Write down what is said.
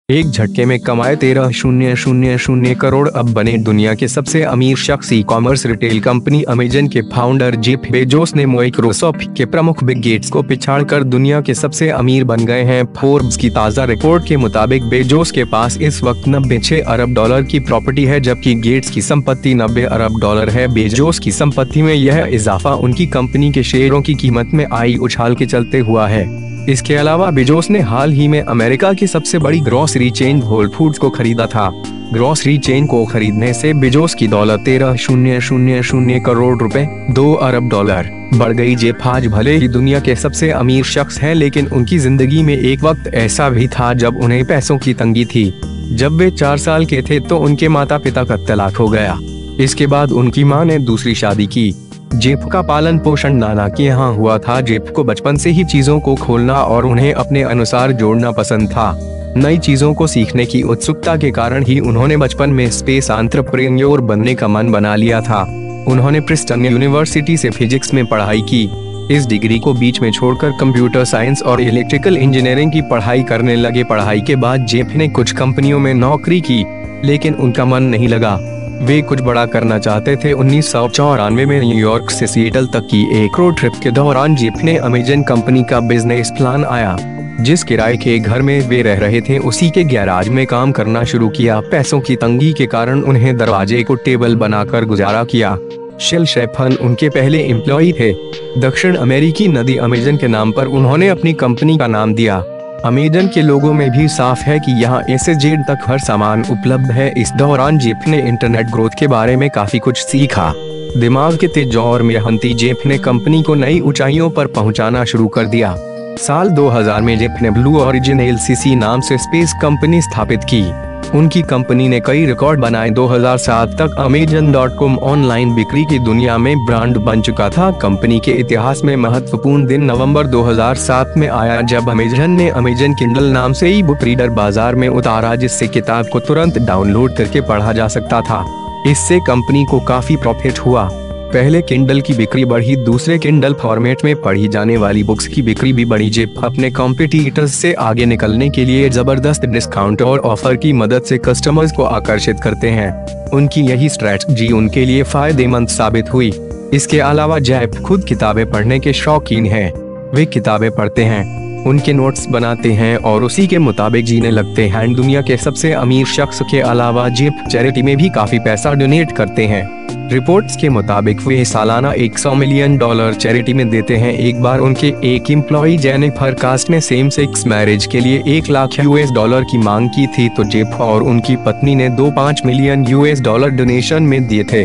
एक झटके में कमाए 13,000 करोड़, अब बने दुनिया के सबसे अमीर शख्स। E commerce retail company Amazon के फाउंडर जेफ बेजोस ने माइक्रोसॉफ्ट के प्रमुख बिल गेट्स को पिछाड़कर दुनिया के सबसे अमीर बन गए हैं। फोर्ब्स की ताज़ा रिपोर्ट के मुताबिक बेजोस के पास इस वक्त 96 अरब डॉलर की प्रॉपर्टी है, जबकि गेट्स की संपत्ति 90 अरब डॉलर है। बेजोस की संपत्ति में यह इजाफा उनकी कंपनी के शेयरों की कीमत में आई उछाल के चलते हुआ है। इसके अलावा बेजोस ने हाल ही में अमेरिका की सबसे बड़ी ग्रोसरी चेन होल फूड्स को खरीदा था। ग्रोसरी चेन को खरीदने से बेजोस की दौलत 13,000 करोड़ रुपए, 2 अरब डॉलर बढ़ गई। जेफ आज भले ही दुनिया के सबसे अमीर शख्स हैं, लेकिन उनकी जिंदगी में एक वक्त ऐसा भी था जब उन्हें पैसों की तंगी थी। जब वे 4 साल के थे तो उनके माता पिता का तलाक हो गया। इसके बाद उनकी मां ने दूसरी शादी की। जेफ का पालन पोषण नाना के यहाँ हुआ था। जेफ को बचपन से ही चीजों को खोलना और उन्हें अपने अनुसार जोड़ना पसंद था। नई चीजों को सीखने की उत्सुकता के कारण ही उन्होंने बचपन में स्पेस एंटरप्रेन्योर बनने का मन बना लिया था। उन्होंने प्रिंसटन यूनिवर्सिटी से फिजिक्स में पढ़ाई की। इस डिग्री को बीच में छोड़कर कंप्यूटर साइंस और इलेक्ट्रिकल इंजीनियरिंग की पढ़ाई करने लगे। पढ़ाई के बाद जेफ ने कुछ कंपनियों में नौकरी की, लेकिन उनका मन नहीं लगा। वे कुछ बड़ा करना चाहते थे। 1994 में न्यूयॉर्क से सिएटल तक की एक रोड ट्रिप के दौरान जेफ ने अमेजन कंपनी का बिजनेस प्लान आया। जिस किराए के घर में वे रह रहे थे उसी के गैराज में काम करना शुरू किया। पैसों की तंगी के कारण उन्हें दरवाजे को टेबल बनाकर गुजारा किया। शेल शेफन उनके पहले एम्प्लॉई थे। दक्षिण अमेरिकी नदी अमेजन के नाम पर उन्होंने अपनी कंपनी का नाम दिया। अमेजन के लोगों में भी साफ है कि यहाँ A से Z तक हर सामान उपलब्ध है। इस दौरान जेफ ने इंटरनेट ग्रोथ के बारे में काफी कुछ सीखा। दिमाग के तेज और मेहनती जेफ ने कंपनी को नई ऊंचाइयों पर पहुंचाना शुरू कर दिया। साल 2000 में जेफ ने ब्लू ओरिजिन LCC नाम से स्पेस कंपनी स्थापित की। उनकी कंपनी ने कई रिकॉर्ड बनाए। 2007 तक Amazon.com ऑनलाइन बिक्री की दुनिया में ब्रांड बन चुका था। कंपनी के इतिहास में महत्वपूर्ण दिन नवंबर 2007 में आया, जब अमेजन ने अमेजन किंडल नाम से ई बुक रीडर बाजार में उतारा, जिससे किताब को तुरंत डाउनलोड करके पढ़ा जा सकता था। इससे कंपनी को काफी प्रॉफिट हुआ। पहले किंडल की बिक्री बढ़ी, दूसरे किंडल फॉर्मेट में पढ़ी जाने वाली बुक्स की बिक्री भी बढ़ी। जेफ अपने कॉम्पिटिटर्स से आगे निकलने के लिए जबरदस्त डिस्काउंट और ऑफर की मदद से कस्टमर्स को आकर्षित करते हैं। उनकी यही स्ट्रेटजी उनके लिए फायदेमंद साबित हुई। इसके अलावा जेफ खुद किताबें पढ़ने के शौकीन हैं। वे किताबें पढ़ते हैं, उनके नोट्स बनाते हैं और उसी के मुताबिक जीने लगते हैं। दुनिया के सबसे अमीर शख्स के अलावा जेफ चैरिटी में भी काफी पैसा डोनेट करते हैं। रिपोर्ट्स के मुताबिक वे सालाना $100 मिलियन चैरिटी में देते हैं। एक बार उनके एक एम्प्लॉई जेनिफर कास्ट ने सेम सेक्स मैरिज के लिए $1 लाख की मांग की थी, तो जेफ और उनकी पत्नी ने $2.5 मिलियन डोनेशन में दिए थे।